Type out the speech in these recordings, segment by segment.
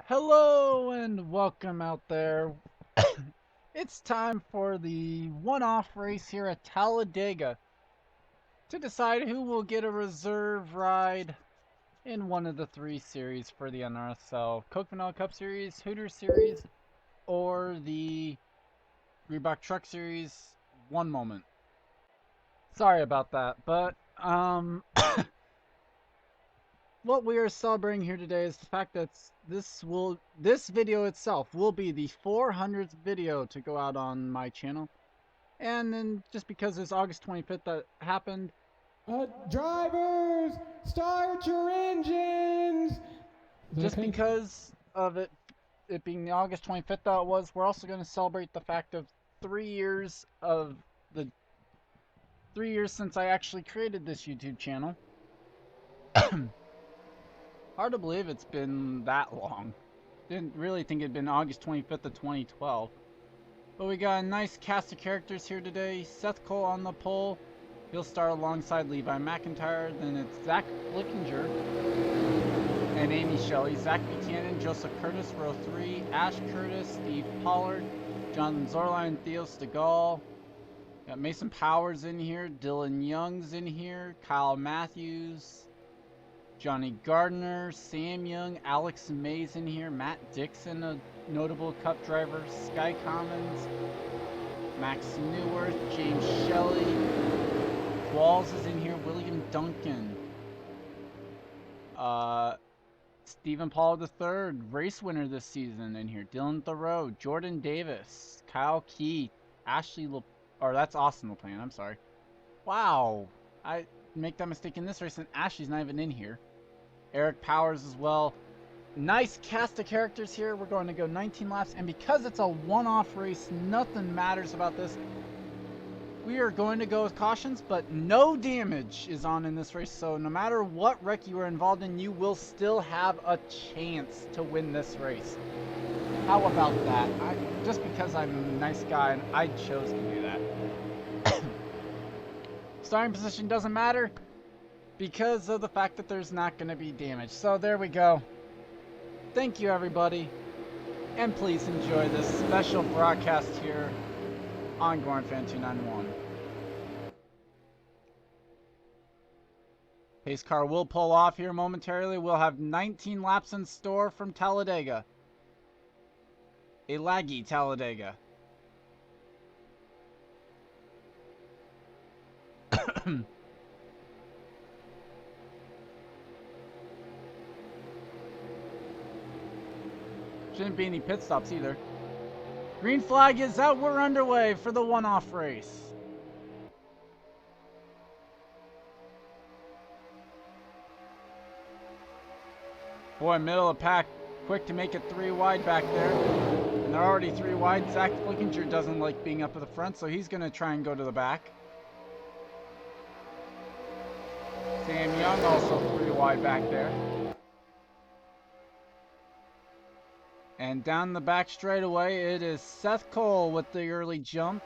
Hello and welcome out there. It's time for the one-off race here at Talladega to decide who will get a reserve ride in one of the three series for the NRSL Coke Vanilla Cup Series, Hooters Series, or the Reebok Truck Series. One moment. Sorry about that, but what we are celebrating here today is the fact that this video itself will be the 400th video to go out on my channel. And then just because it's August 25th that happened, Drivers, start your engines! just Okay. because of it being the August 25th that it was, we're also going to celebrate the fact of 3 years of the 3 years since I actually created this YouTube channel. Hard to believe it's been that long. Didn't really think it'd been August 25th of 2012. But we got a nice cast of characters here today. Seth Cole on the pole. He'll start alongside Levi McIntyre. Then it's Zach Flickinger and Amy Shelley. Zach Buchanan, Joseph Curtis, row 3. Ash Curtis, Steve Pollard, Jonathan Zorline, Theo Stegall. Got Mason Powers in here. Dylan Young's in here. Kyle Matthews. Johnny Gardner, Sam Young, Alex Mays in here, Matt Dixon, a notable cup driver, Sky Commons, Max Newworth, James Shelley, Walls is in here, William Duncan, Stephen Paul III, race winner this season in here, Dylan Thoreau, Jordan Davis, Kyle Keith, that's Austin LaPlante, I'm sorry. Wow, I make that mistake in this race and Ashley's not even in here. Eric Powers as well. Nice cast of characters here. We're going to go 19 laps, and because it's a one-off race, nothing matters about this. We are going to go with cautions, but no damage is on in this race, so no matter what wreck you are involved in, you will still have a chance to win this race. How about that? Just because I'm a nice guy, and I chose to do that. Starting position doesn't matter, because of the fact that there's not going to be damage. So there we go. Thank you, everybody. And please enjoy this special broadcast here on GornFan 291. Pace car will pull off here momentarily. We'll have 19 laps in store from Talladega. A laggy Talladega. Shouldn't be any pit stops either. Green flag is out. We're underway for the one-off race. Boy, middle of pack, quick to make it 3 wide back there. And they're already 3 wide. Zach Flickinger doesn't like being up at the front, so he's going to try and go to the back. Sam Young also 3 wide back there. And down the back straightaway, it is Seth Cole with the early jump.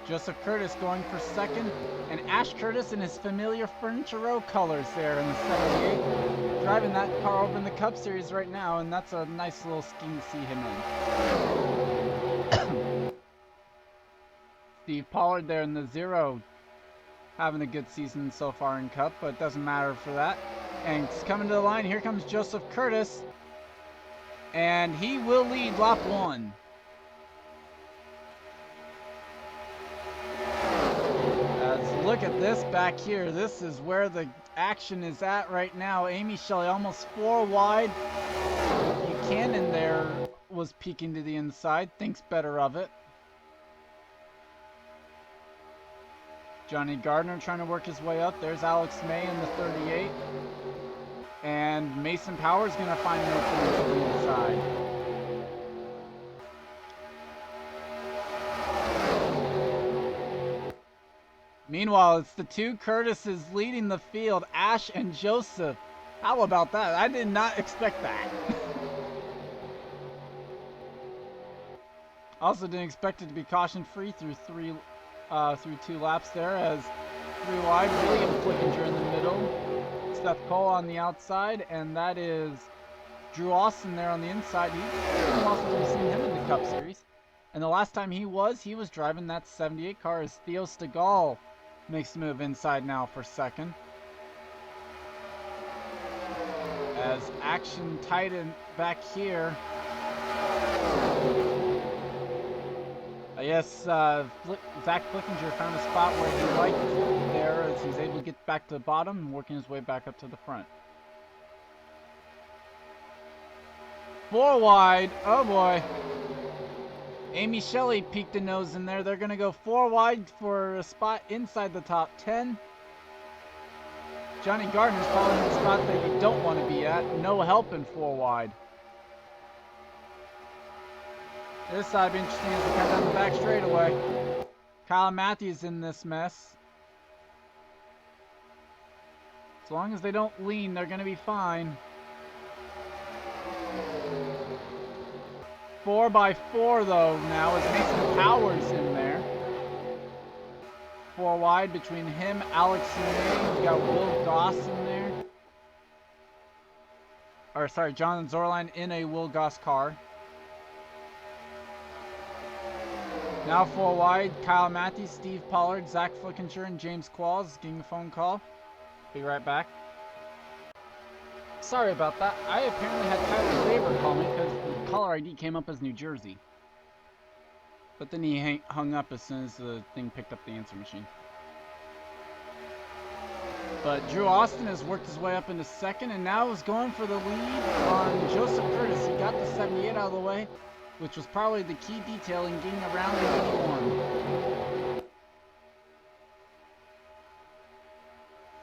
Joseph Curtis going for second. And Ash Curtis in his familiar Furniture Row colors there in the 78. Driving that car over in the Cup Series right now, and that's a nice little scheme to see him in. Steve Pollard there in the 0. Having a good season so far in Cup, but it doesn't matter for that. And coming to the line, here comes Joseph Curtis. And he will lead lap 1. Look at this back here. This is where the action is at right now. Amy Shelley almost 4 wide. Buchanan there was peeking to the inside. Thinks better of it. Johnny Gardner trying to work his way up. There's Alex May in the 38. And Mason Powers going to find an opening to the inside. Meanwhile, it's the 2 Curtises leading the field, Ash and Joseph. How about that? I did not expect that. Also didn't expect it to be caution-free through 2 laps there, as 3 wide, William Flickinger in the middle. Seth Cole on the outside, and that is Drew Austin there on the inside. He's been a while since we've seen him in the Cup Series. And the last time he was driving that 78 car as Theo Stegall makes the move inside now for second. As action tightened back here. I guess Zach Flickinger found a spot where he liked there as he's able to get back to the bottom and working his way back up to the front. 4 wide. Oh boy. Amy Shelley peeked a nose in there. They're going to go 4 wide for a spot inside the top 10. Johnny Gardner's probably in the spot that you don't want to be at. No help in 4 wide. This side will be interesting as we come down the back straightaway. Kyle Matthews in this mess. As long as they don't lean, they're going to be fine. 4x4 though now is Mason Powers in there. 4 wide between him, Alex May. We got Will Goss in there. Or sorry, Jonathan Zorline in a Will Goss car. Now 4 wide, Kyle Matthews, Steve Pollard, Zach Flickinger, and James Qualls getting a phone call. Be right back. Sorry about that. I apparently had Tyler Faber call me because the caller ID came up as New Jersey. But then he hung up as soon as the thing picked up the answer machine. But Drew Austin has worked his way up into second and now is going for the lead on Joseph Curtis. He got the 78 out of the way, which was probably the key detail in getting around the 81.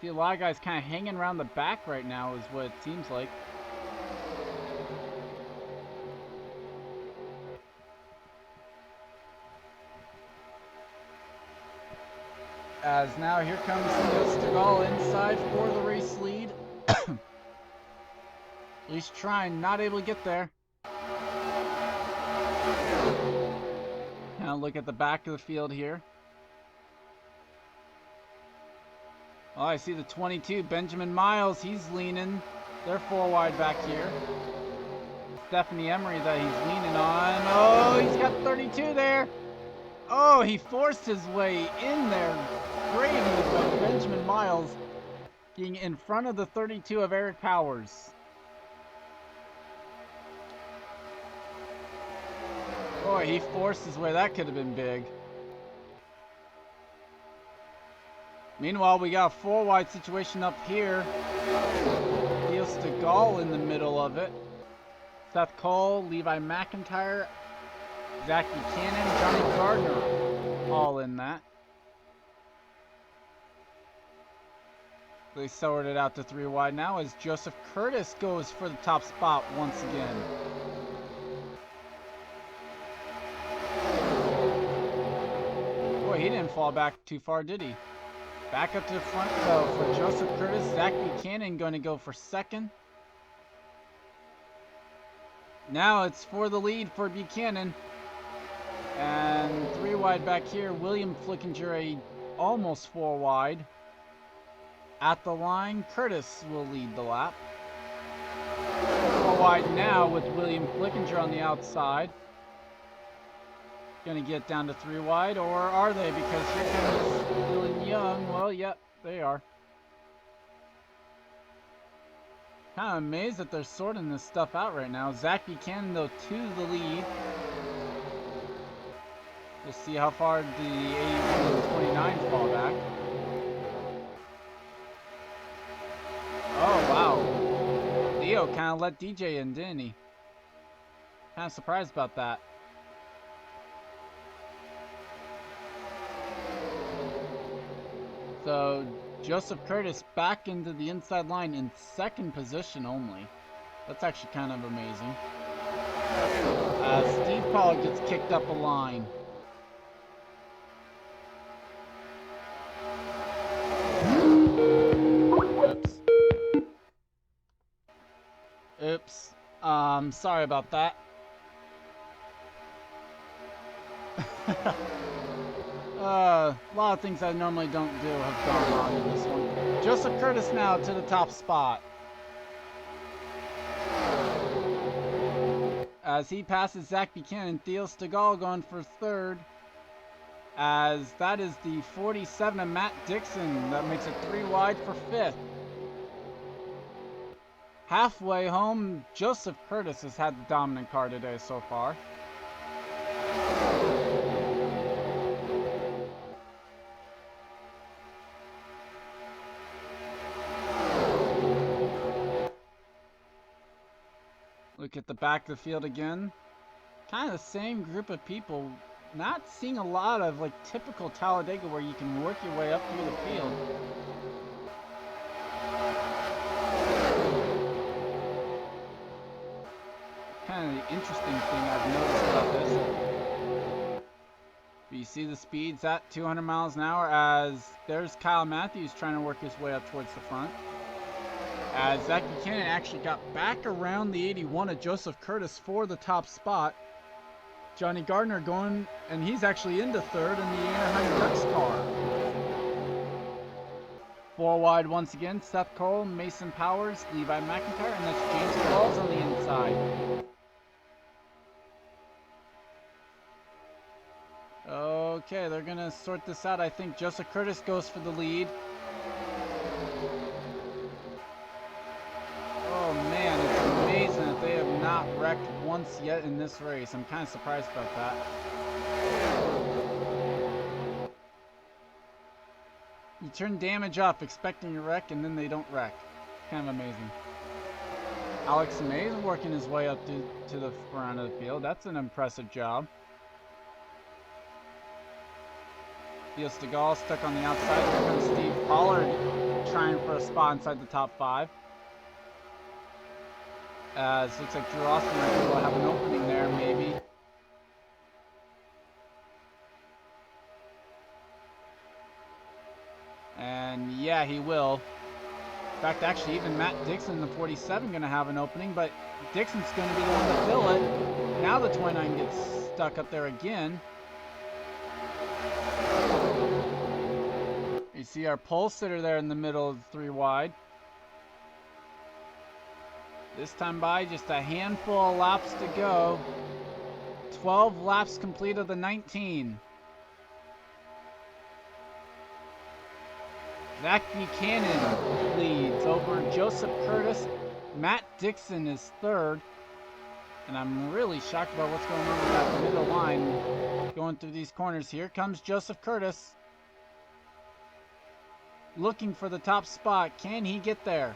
See a lot of guys kind of hanging around the back right now is what it seems like. As now here comes Stegall inside for the race lead. At least trying, not able to get there. Now look at the back of the field here. Oh, I see the 22, Benjamin Miles, he's leaning. They're 4 wide back here. Stephanie Emery that he's leaning on. Oh, he's got 32 there. Oh, he forced his way in there. Great move by Benjamin Miles, getting in front of the 32 of Eric Powers. Boy, he forced his way. That could have been big. Meanwhile, we got a 4 wide situation up here. Theo Stegall in the middle of it. Seth Cole, Levi McIntyre, Zach Buchanan, Johnny Gardner, all in that. They sorted it out to 3 wide now as Joseph Curtis goes for the top spot once again. Boy, he didn't fall back too far, did he? Back up to the front though for Joseph Curtis. Zach Buchanan going to go for second. Now it's for the lead for Buchanan. And 3 wide back here, William Flickinger almost 4 wide. At the line, Curtis will lead the lap. 4 wide now with William Flickinger on the outside. Gonna get down to 3 wide, or are they? Because here comes Dylan Young. Well, yep, they are. Kind of amazed that they're sorting this stuff out right now. Zach Buchanan, though, to the lead. We'll see how far the 81 and 29 fall back. Oh, wow. Leo kind of let DJ in, didn't he? Kind of surprised about that. So, Joseph Curtis back into the inside line in second position only. That's actually kind of amazing. Steve Pollard gets kicked up a line. Oops. Sorry about that. A lot of things I normally don't do have gone on in this one. Joseph Curtis now to the top spot. as he passes Zach Buchanan. Theo Stegall going for third, as that is the 47 of Matt Dixon. That makes it 3 wide for fifth. Halfway home, Joseph Curtis has had the dominant car today so far. Look at the back of the field again. Kind of the same group of people. Not seeing a lot of like typical Talladega where you can work your way up through the field. Kind of the interesting thing I've noticed about this. But you see the speeds at 200 miles an hour as there's Kyle Matthews trying to work his way up towards the front. As Zach Buchanan actually got back around the 81 of Joseph Curtis for the top spot. Johnny Gardner going, and he's actually into third in the Anaheim Ducks car. 4 wide once again, Seth Cole, Mason Powers, Levi McIntyre, and that's James Balls on the inside. Okay, they're gonna sort this out. I think Joseph Curtis goes for the lead. Oh man, it's amazing that they have not wrecked once yet in this race. I'm kind of surprised about that. You turn damage up expecting a wreck and then they don't wreck. Kind of amazing. Alex Mays working his way up to the front of the field. That's an impressive job. Theo Stegall stuck on the outside. Here comes Steve Pollard trying for a spot inside the top 5. As looks like Drew Austin will have an opening there, maybe. And yeah, he will. In fact, actually, even Matt Dixon in the 47 going to have an opening, but Dixon's going to be the one to fill it. Now the 29 gets stuck up there again. You see our pole sitter there in the middle of the 3 wide. This time by, just a handful of laps to go. 12 laps complete of the 19. Zach Buchanan leads over Joseph Curtis. Matt Dixon is third. And I'm really shocked about what's going on with that middle line going through these corners. Here comes Joseph Curtis. Looking for the top spot. Can he get there?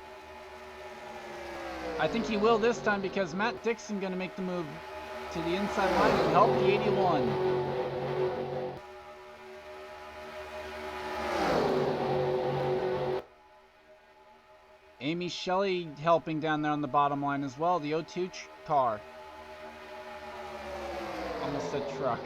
I think he will this time because Matt Dixon going to make the move to the inside line and help the 81. Amy Shelley helping down there on the bottom line as well. The 02 car. Almost said truck.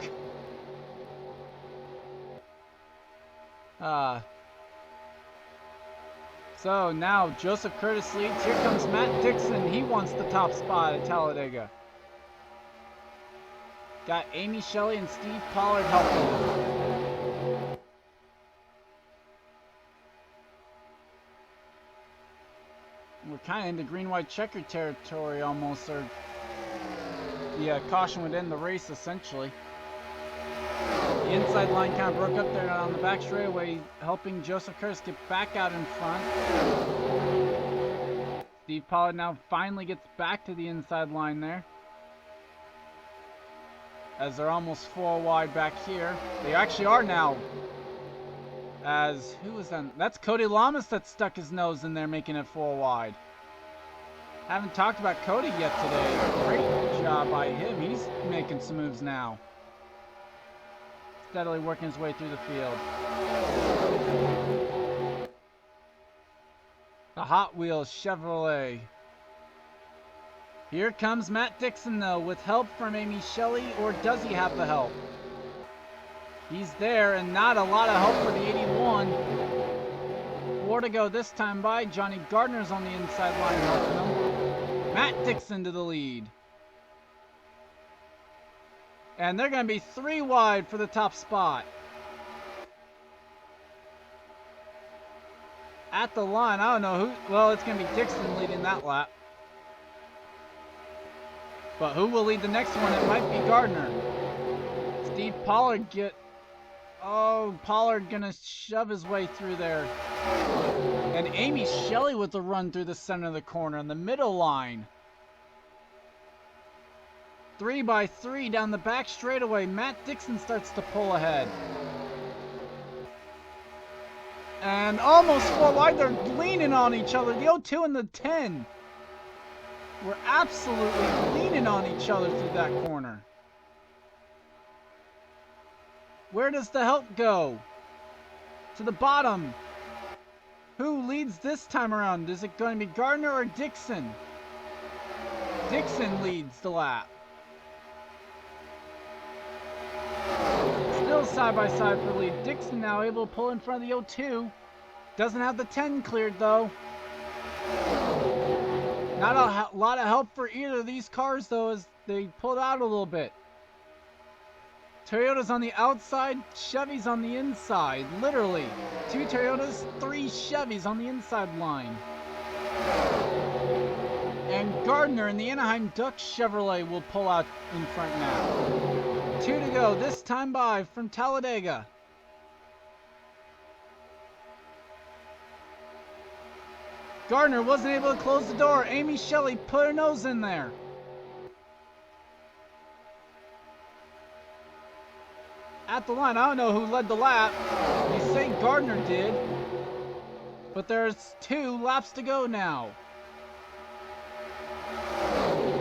So now Joseph Curtis leads. Here comes Matt Dixon. He wants the top spot at Talladega. Got Amy Shelley and Steve Pollard helping him. We're kind of into green-white checker territory almost. Or the caution would end the race essentially. The inside line kind of broke up there on the back straightaway, helping Joseph Curtis get back out in front. Steve Pollard now finally gets back to the inside line there, as they're almost 4 wide back here. They actually are now. As, who was that? That's Cody Lamas that stuck his nose in there making it 4 wide. Haven't talked about Cody yet today. Great job by him. He's making some moves now. Steadily working his way through the field. The Hot Wheels Chevrolet. Here comes Matt Dixon though, with help from Amy Shelley, or does he have the help? He's there, and not a lot of help for the 81. 4 to go this time by. Johnny Gardner's on the inside line helping him. Matt Dixon to the lead. And they're going to be 3 wide for the top spot. At the line, I don't know who. Well, it's going to be Dixon leading that lap. But who will lead the next one? It might be Gardner. Steve Pollard Oh, Pollard gonna shove his way through there. And Amy Shelley with the run through the center of the corner in the middle line. 3x3 down the back straightaway. Matt Dixon starts to pull ahead. And almost 4 wide. They're leaning on each other. The 02 and the 10. We're absolutely leaning on each other through that corner. Where does the help go? To the bottom. Who leads this time around? Is it going to be Gardner or Dixon? Dixon leads the lap. Still side by side for lead. Dixon now able to pull in front of the 02. Doesn't have the 10 cleared though. Not a lot of help for either of these cars though, as they pulled out a little bit. Toyota's on the outside, Chevy's on the inside. Literally, 2 Toyotas, 3 Chevys on the inside line. And Gardner in the Anaheim Duck Chevrolet will pull out in front now. 2 to go, this time by from Talladega. Gardner wasn't able to close the door. Amy Shelley put her nose in there. At the line, I don't know who led the lap. You say Gardner did. But there's 2 laps to go now.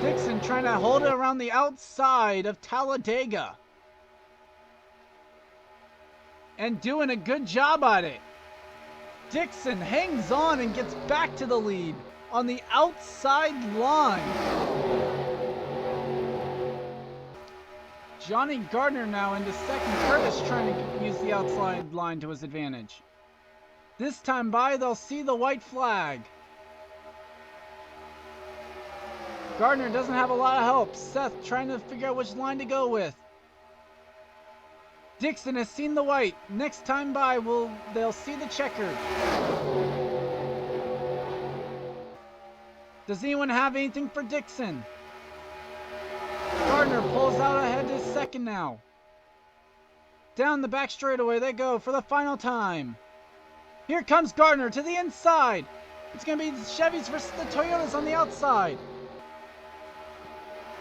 Dixon trying to hold it around the outside of Talladega. And doing a good job at it. Dixon hangs on and gets back to the lead on the outside line. Johnny Gardner now into second. Curtis trying to use the outside line to his advantage. This time by, they'll see the white flag. Gardner doesn't have a lot of help. Seth trying to figure out which line to go with. Dixon has seen the white. Next time by, they'll see the checkered. Does anyone have anything for Dixon? Gardner pulls out ahead to second now. Down the back straightaway they go for the final time. Here comes Gardner to the inside. It's going to be the Chevys versus the Toyotas on the outside.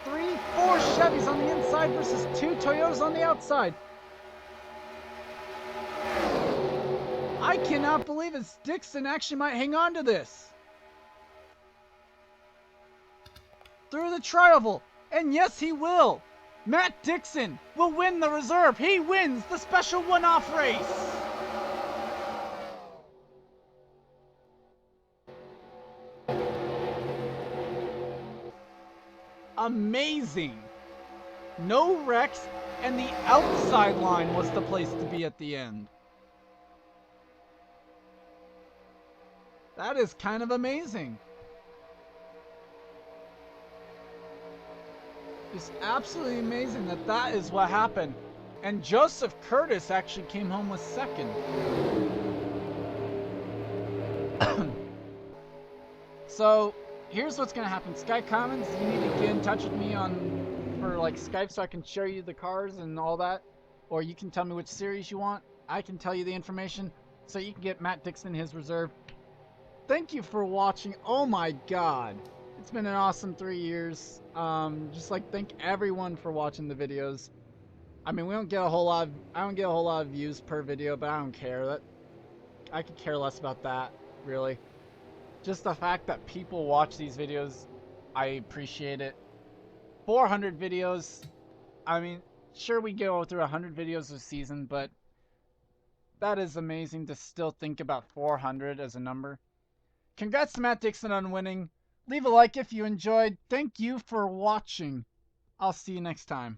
3, 4 Chevys on the inside versus 2 Toyotas on the outside. I cannot believe it. Dixon actually might hang on to this. Through the tri-oval. And yes, he will. Matt Dixon will win the reserve. He wins the special one-off race. Amazing. No wrecks, and the outside line was the place to be at the end. That is kind of amazing. It's absolutely amazing that is what happened. And Joseph Curtis actually came home with second. So here's what's gonna happen. Sky Commons, you need to get in touch with me for like Skype so I can show you the cars and all that. Or you can tell me which series you want. I can tell you the information so you can get Matt Dixon his reserve. Thank you for watching. Oh my god. It's been an awesome 3 years. Just like thank everyone for watching the videos. I mean, I don't get a whole lot of views per video, but I don't care. I could care less about that, really. Just the fact that people watch these videos, I appreciate it. 400 videos. I mean, sure we go through 100 videos a season, but that is amazing to still think about 400 as a number. Congrats to Matt Dixon on winning. Leave a like if you enjoyed. Thank you for watching. I'll see you next time.